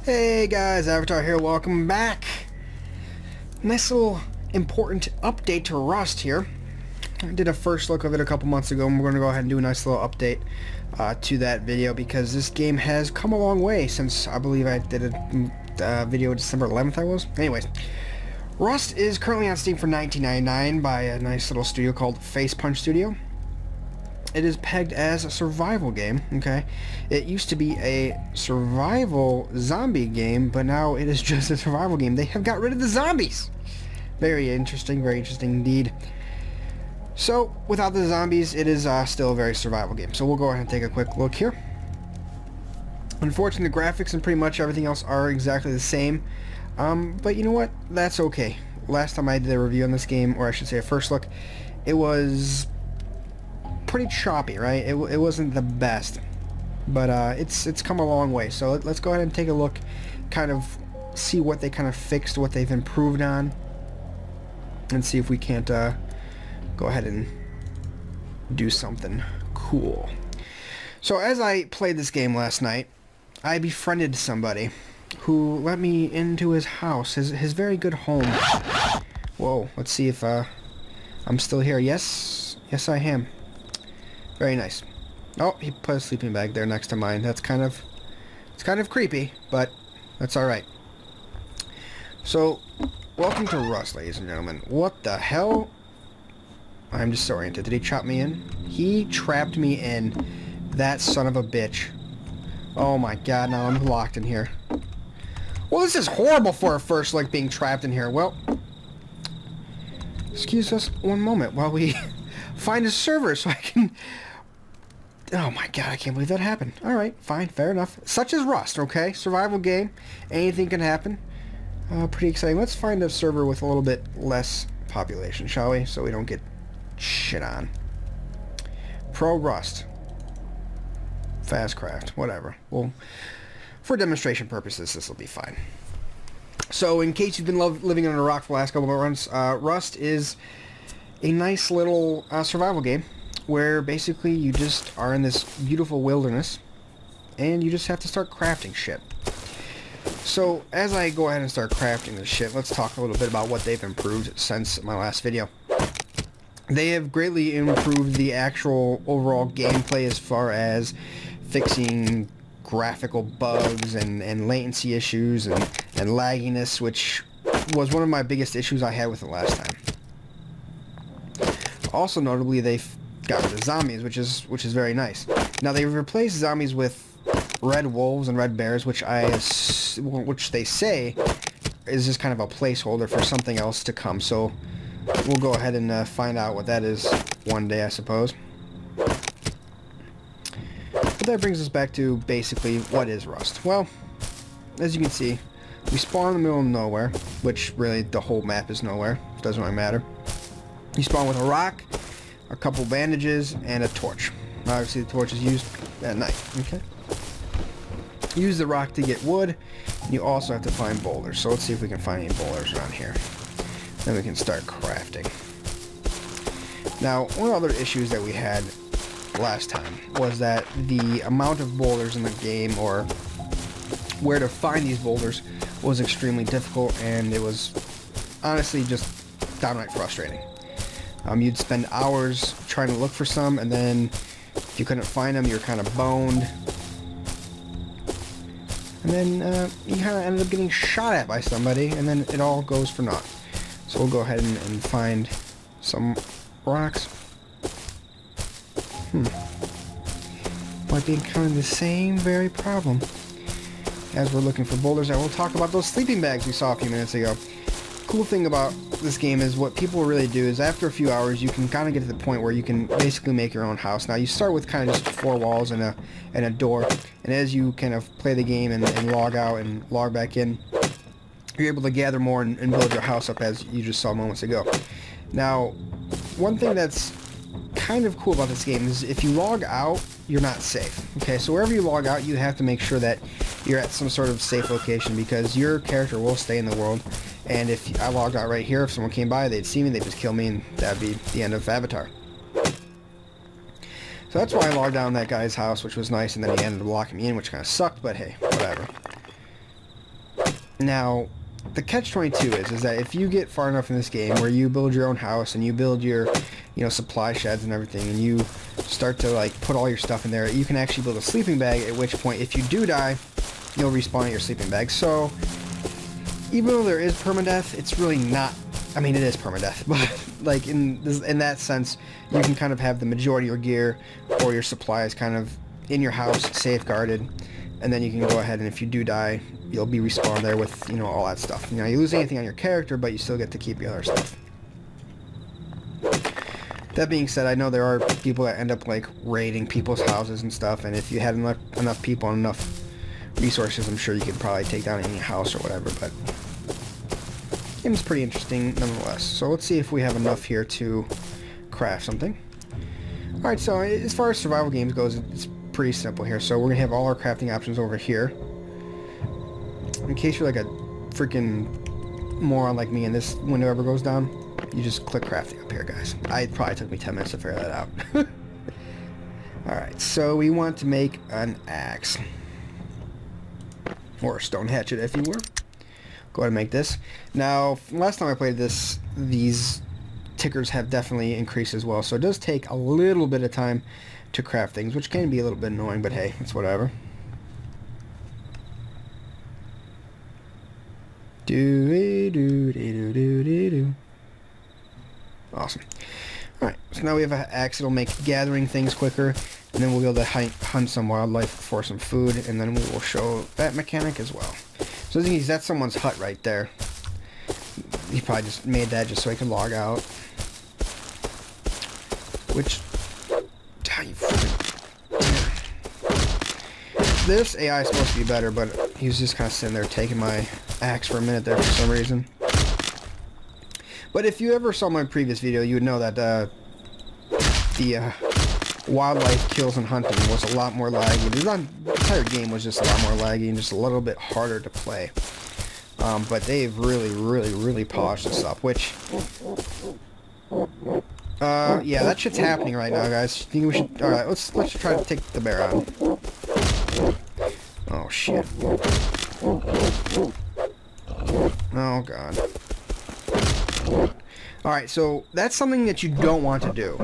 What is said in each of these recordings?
Hey guys, Avatar here, welcome back. Nice little important update to Rust here. I did a first look of it a couple months ago, and we're going to go ahead and do a nice little update to that video because this game has come a long way since I believe I did a video December 11th Anyways, Rust is currently on Steam for $19.99 by a nice little studio called Facepunch Studio. It is pegged as a survival game, okay? It used to be a survival zombie game, but now it is just a survival game. They have got rid of the zombies! Very interesting indeed. So, without the zombies, it is still a very survival game. So we'll go ahead and take a quick look here. Unfortunately, the graphics and pretty much everything else are exactly the same. But you know what? That's okay. Last time I did a review on this game, or I should say a first look, it was pretty choppy, right? It wasn't the best, but it's come a long way. So let's go ahead and take a look, kind of see what they kind of fixed, what they've improved on, and see if we can't go ahead and do something cool. So as I played this game last night, I befriended somebody who let me into his house, his very good home. Whoa, let's see if I'm still here. Yes I am. Very nice. Oh, he put a sleeping bag there next to mine. It's kind of creepy, but that's alright. So, welcome to Rust, ladies and gentlemen. What the hell? I'm disoriented. Did he trap me in? He trapped me in. That son of a bitch. Oh my god, now I'm locked in here. Well, this is horrible for a first, like, being trapped in here. Well, excuse us one moment while we find a server so I can... Oh my god, I can't believe that happened. Alright, fine, fair enough. Such as Rust, okay? Survival game. Anything can happen. Pretty exciting. Let's find a server with a little bit less population, shall we? So we don't get shit on. Pro Rust. Fastcraft, whatever. Well, for demonstration purposes, this will be fine. So, in case you've been living under a rock for the last couple of months, Rust is a nice little survival game where basically you just are in this beautiful wilderness and you just have to start crafting shit. So as I go ahead and start crafting this shit, let's talk a little bit about what they've improved since my last video. They have greatly improved the actual overall gameplay as far as fixing graphical bugs and latency issues and lagginess, which was one of my biggest issues I had with it last time. Also notably, they've got rid of zombies, which is very nice. Now they've replaced zombies with red wolves and red bears, which they say is just kind of a placeholder for something else to come. So we'll go ahead and find out what that is one day, I suppose. But that brings us back to basically what is Rust. Well, as you can see, we spawn in the middle of nowhere, which really the whole map is nowhere. It doesn't really matter. You spawn with a rock, a couple bandages, and a torch. Obviously the torch is used at night, okay? Use the rock to get wood, and you also have to find boulders. So let's see if we can find any boulders around here. Then we can start crafting. Now, one of the other issues that we had last time was that the amount of boulders in the game, or where to find these boulders, was extremely difficult, and it was honestly just downright frustrating. You'd spend hours trying to look for some, and then if you couldn't find them, you're kind of boned. And then you kind of ended up getting shot at by somebody, and then it all goes for naught. So we'll go ahead and find some rocks. Might be encountering the same very problem as we're looking for boulders. I will talk about those sleeping bags we saw a few minutes ago. Cool thing about this game is what people really do is after a few hours you can kind of get to the point where you can basically make your own house. Now you start with kind of just 4 walls and a door, and as you kind of play the game and log out and log back in, you're able to gather more and build your house up as you just saw moments ago. Now, one thing that's kind of cool about this game is if you log out, you're not safe. Okay, so wherever you log out, you have to make sure that you're at some sort of safe location because your character will stay in the world. And if I logged out right here, if someone came by, they'd see me, they'd just kill me, and that'd be the end of Avatar. So that's why I logged down that guy's house, which was nice, and then he ended up locking me in, which kind of sucked, but hey, whatever. Now, the catch-22 is that if you get far enough in this game where you build your own house and you build your, you know, supply sheds and everything, and you start to like put all your stuff in there, you can actually build a sleeping bag, at which point if you do die, you'll respawn at your sleeping bag. So even though there is permadeath, it's really not, I mean, it is permadeath, but like in that sense, you can kind of have the majority of your gear or your supplies kind of in your house safeguarded, and then you can go ahead and if you do die, you'll be respawned there with, you know, all that stuff. You know, you lose anything on your character, but you still get to keep the other stuff. That being said, I know there are people that end up like raiding people's houses and stuff, and if you had enough people and enough resources, I'm sure you could probably take down any house or whatever, but the game's pretty interesting nonetheless. So let's see if we have enough here to craft something. Alright, so as far as survival games goes, it's pretty simple here. So we're going to have all our crafting options over here. In case you're like a freaking moron like me and this window ever goes down, you just click crafting up here, guys. It probably took me 10 minutes to figure that out. Alright, so we want to make an axe. Or a stone hatchet, if you were. Go ahead and make this. Now, last time I played this, these tickers have definitely increased as well, so it does take a little bit of time to craft things, which can be a little bit annoying, but hey, it's whatever. Do-do-do-do-do-do. Awesome. Alright, so now we have an axe. It'll make gathering things quicker, and then we'll be able to hunt some wildlife for some food, and then we will show that mechanic as well. So the thing is, that's someone's hut right there. He probably just made that just so he could log out. Which... This AI is supposed to be better, but he was just kind of sitting there taking my axe for a minute there for some reason. But if you ever saw my previous video, you would know that the wildlife kills and hunting was a lot more laggy. The entire game was just a lot more laggy and just a little bit harder to play. But they've really polished this up, which... yeah, that shit's happening right now, guys. Think we should... Alright, let's try to take the bear on. Oh, shit. Oh, God. Alright, so that's something that you don't want to do.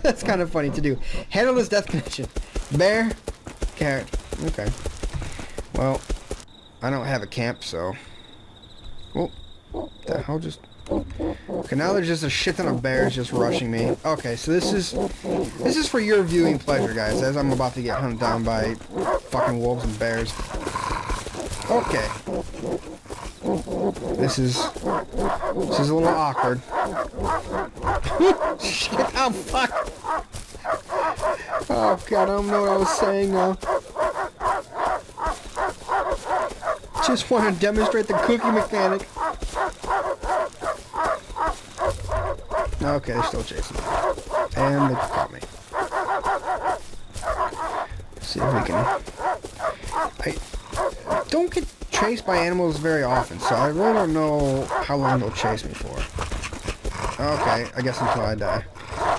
That's kind of funny to do. Handle this death condition. Bear, carrot. Okay. Well, I don't have a camp, so... Oh, the hell just... Okay, now there's just a shit ton of bears just rushing me. Okay, so this is for your viewing pleasure, guys, as I'm about to get hunted down by fucking wolves and bears. Okay. This is a little awkward. Shit, oh fuck. Oh god, I don't know what I was saying now. Just want to demonstrate the cookie mechanic. Okay, they're still chasing me. And they caught me. Let's see if we can... I don't get chased by animals very often, so I really don't know how long they'll chase me for. Okay, I guess until I die.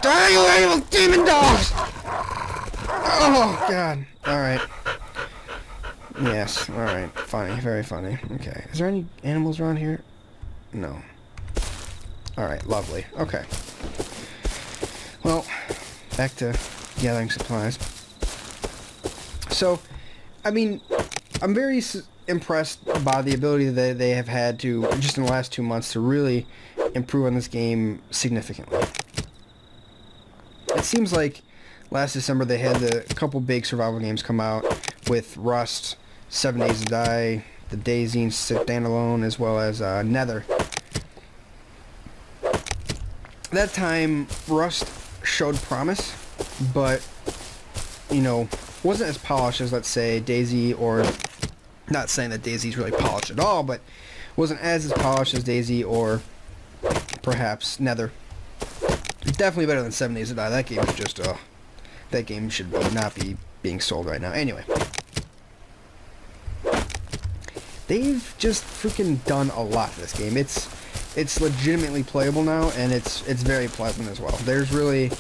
Die, you animal demon dogs! Oh, God. Alright. Yes, alright. Funny, very funny. Okay. Is there any animals around here? No. Alright, lovely. Okay. Well, back to gathering supplies. So, I mean, I'm very impressed by the ability that they have had to, just in the last 2 months, to really improve on this game significantly. It seems like last December they had a couple big survival games come out with Rust, 7 Days to Die, the DayZ standalone, as well as Nether. That time, Rust showed promise, but, you know, wasn't as polished as, let's say, DayZ, or, not saying that DayZ's really polished at all, but wasn't as polished as DayZ or perhaps Nether. Definitely better than 7 Days to Die. That game is just, that game should not be being sold right now. Anyway. They've just freaking done a lot to this game. It's legitimately playable now, and it's very pleasant as well. There's really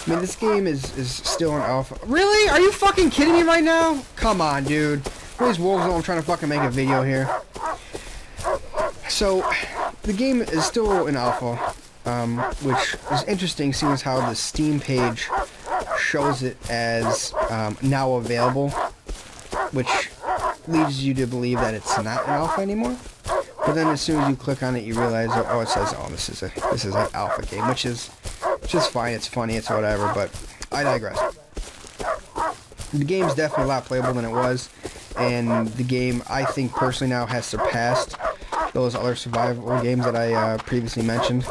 I mean, this game is still in alpha. Really? Are you fucking kidding me right now? Come on, dude. These wolves know I'm trying to fucking make a video here. So, the game is still in alpha, which is interesting seeing as how the Steam page shows it as now available, which leads you to believe that it's not an alpha anymore. But then as soon as you click on it, you realize, oh, it says, oh, this is an alpha game, which is fine. It's funny, it's whatever. But I digress. The game's definitely a lot playable than it was, and the game, I think personally now has surpassed those other survival games that I previously mentioned.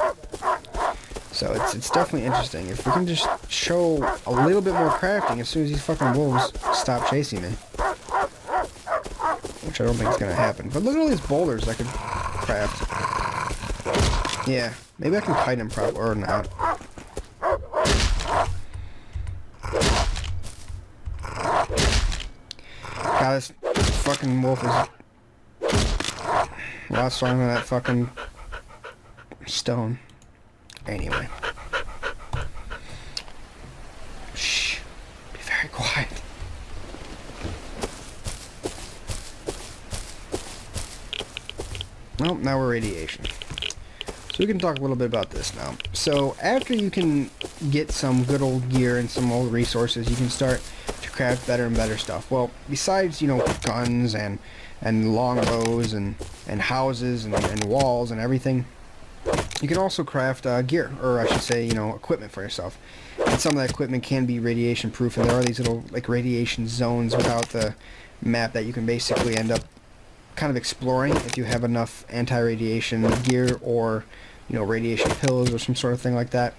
So it's definitely interesting. If we can just show a little bit more crafting as soon as these fucking wolves stop chasing me. Which I don't think is going to happen. But look at all these boulders I could craft. Yeah, maybe I can kite them or not. God, this fucking wolf is a lot stronger than that fucking stone. Anyway. Shh. Be very quiet. Well, now we're radiation. So we can talk a little bit about this now. So after you can get some good old gear and some old resources, you can start to craft better and better stuff. Well, besides, you know, guns and longbows and houses and walls and everything, you can also craft gear, or I should say, you know, equipment for yourself. And some of that equipment can be radiation proof, and there are these little like radiation zones without the map that you can basically end up kind of exploring if you have enough anti-radiation gear, or, you know, radiation pills or some sort of thing like that,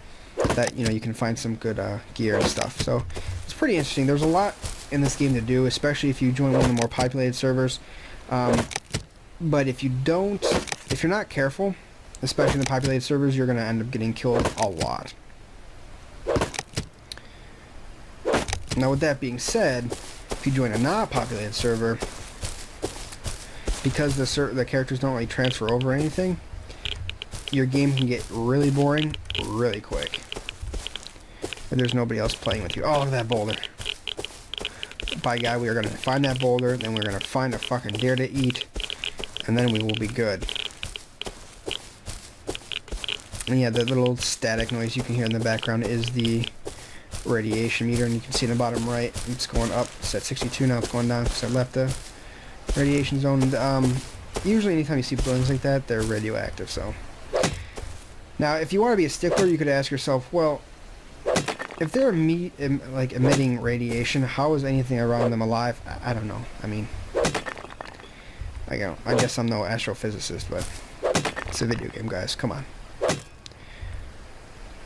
you know, you can find some good gear and stuff. So it's pretty interesting. There's a lot in this game to do, especially if you join one of the more populated servers. But if you're not careful, especially in the populated servers, you're going to end up getting killed a lot. Now, with that being said, if you join a not populated server, because the characters don't really transfer over anything, your game can get really boring really quick. And there's nobody else playing with you. Oh, look at that boulder. By God, we are going to find that boulder, then we're going to find a fucking deer to eat, and then we will be good. And yeah, the little static noise you can hear in the background is the radiation meter, and you can see in the bottom right, it's going up. It's at 62 now, it's going down because I left the radiation zone. Usually anytime you see buildings like that, they're radioactive. So now, if you want to be a stickler, you could ask yourself, well, if they're emitting radiation, how is anything around them alive? I don't know. I mean, I guess I'm no astrophysicist, but it's a video game, guys. Come on.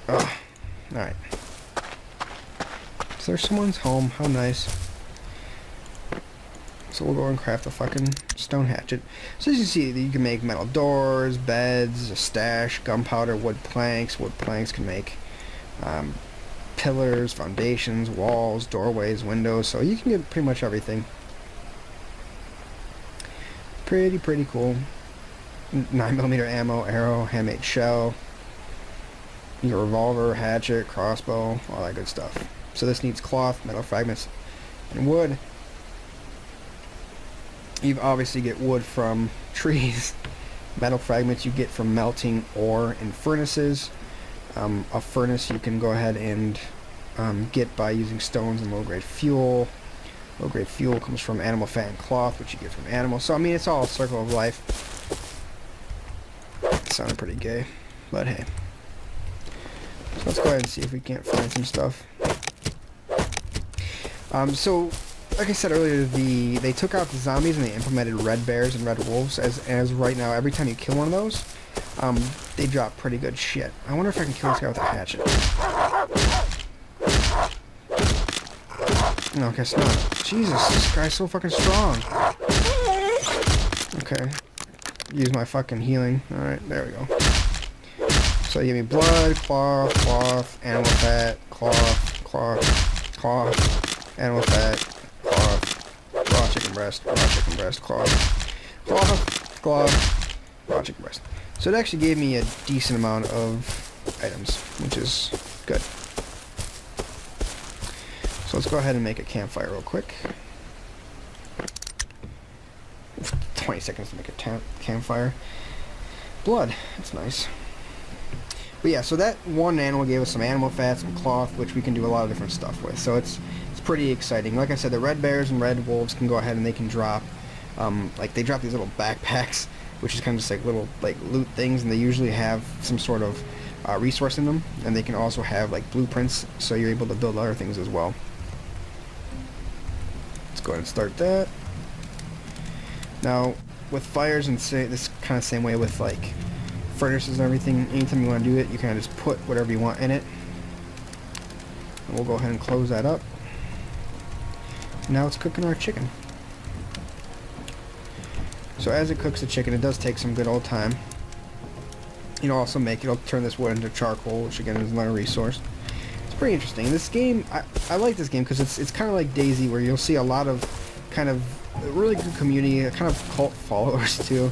Oh, alright. So there's someone's home. How nice. So we'll go and craft a fucking stone hatchet. So as you see, you can make metal doors, beds, a stash, gunpowder, wood planks. Wood planks can make pillars, foundations, walls, doorways, windows. So you can get pretty much everything. Pretty cool. 9mm ammo, arrow, handmade shell. Your revolver, hatchet, crossbow, all that good stuff. So this needs cloth, metal fragments, and wood. You obviously get wood from trees. Metal fragments you get from melting ore in furnaces. A furnace you can go ahead and get by using stones and low-grade fuel. Low-grade fuel comes from animal fat and cloth, which you get from animals. So I mean, it's all a circle of life. It sounded pretty gay, but hey. So let's go ahead and see if we can't find some stuff. So, like I said earlier, they took out the zombies and they implemented red bears and red wolves. As right now, every time you kill one of those, they drop pretty good shit. I wonder if I can kill this guy with a hatchet. No, I guess not. Jesus, this guy's so fucking strong. Okay. Use my fucking healing. Alright, there we go. So you give me blood, cloth, animal fat, cloth, animal fat, cloth, raw chicken breast, cloth, raw chicken breast. So it actually gave me a decent amount of items, which is good. So let's go ahead and make a campfire real quick. 20 seconds to make a campfire. Blood, that's nice. But yeah, so that one animal gave us some animal fat, some cloth, which we can do a lot of different stuff with. So it's pretty exciting. Like I said, the red bears and red wolves can go ahead and they can drop, like they drop these little backpacks, which is kind of just like little like loot things, and they usually have some sort of resource in them, and they can also have like blueprints, so you're able to build other things as well. Let's go ahead and start that. Now, with fires and this kind of same way with like furnaces and everything, anytime you want to do it, you kind of just put whatever you want in it. And we'll go ahead and close that up. Now it's cooking our chicken. So as it cooks the chicken, it does take some good old time. It'll also it'll turn this wood into charcoal, which again is another resource. It's pretty interesting. This game, I like this game because it's kind of like DayZ, where you'll see a lot of kind of really good community, kind of cult followers too.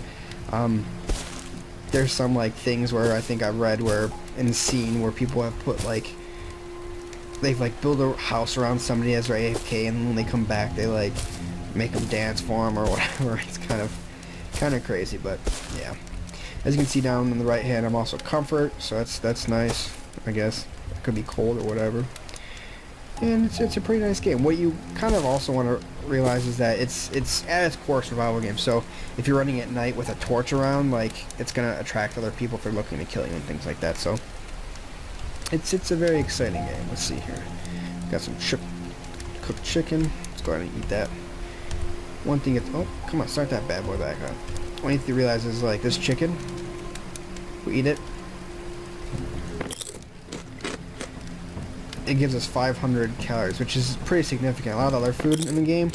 There's some like things where I think I've read where in the scene where people have put like they've like built a house around somebody as their AFK, and when they come back they like make them dance for them or whatever. It's kind of crazy, but yeah. As you can see down on the right hand, I'm also comfort, so that's nice. I guess it could be cold or whatever. And it's a pretty nice game. What you kind of also want to realize is that it's at its core survival game. So if you're running at night with a torch around, like it's gonna attract other people if they're looking to kill you and things like that. So it's a very exciting game. Let's see here. Got some cooked chicken. Let's go ahead and eat that. One thing oh, come on, start that bad boy back up. One thing you realize is like this chicken, we eat it, it gives us 500 calories, which is pretty significant. A lot of other food in the game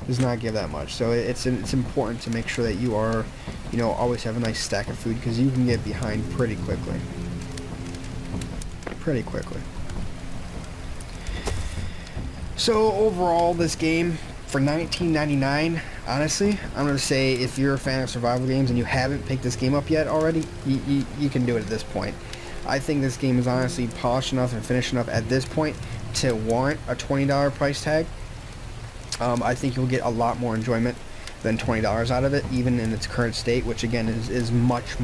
does not give that much, so it's important to make sure that you are, you know, always have a nice stack of food, because you can get behind pretty quickly. So overall, this game for $19.99, honestly, I'm gonna say if you're a fan of survival games and you haven't picked this game up yet already, you can do it at this point. I think this game is honestly polished enough and finished enough at this point to warrant a $20 price tag. I think you'll get a lot more enjoyment than $20 out of it, even in its current state, which again is much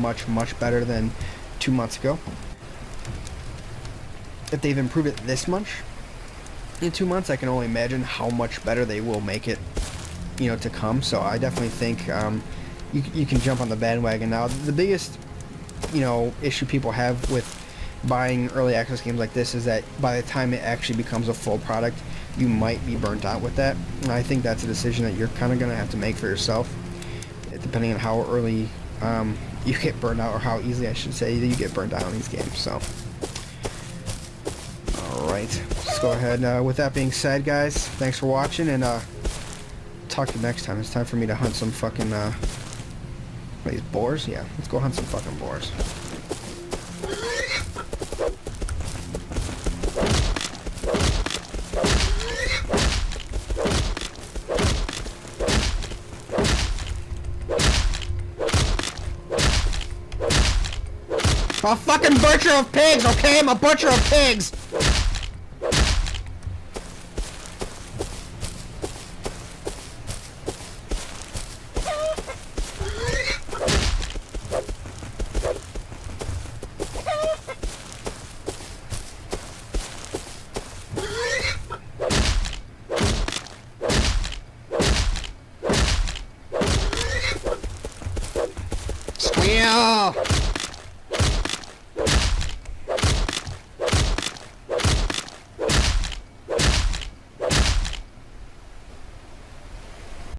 better than 2 months ago. If they've improved it this much in 2 months, I can only imagine how much better they will make it, you know, to come. So I definitely think you can jump on the bandwagon now. The biggest, you know, issue people have with buying early access games like this is that by the time it actually becomes a full product, you might be burnt out with that. And I think that's a decision that you're kind of going to have to make for yourself, depending on how early you get burned out, or how easily, I should say, you get burned out on these games. So alright, let's go ahead. With that being said, guys, thanks for watching, and talk to you next time. It's time for me to hunt some fucking these boars? Yeah, let's go hunt some fucking boars. I'm a fucking butcher of pigs, okay? I'm a butcher of pigs! Squeal!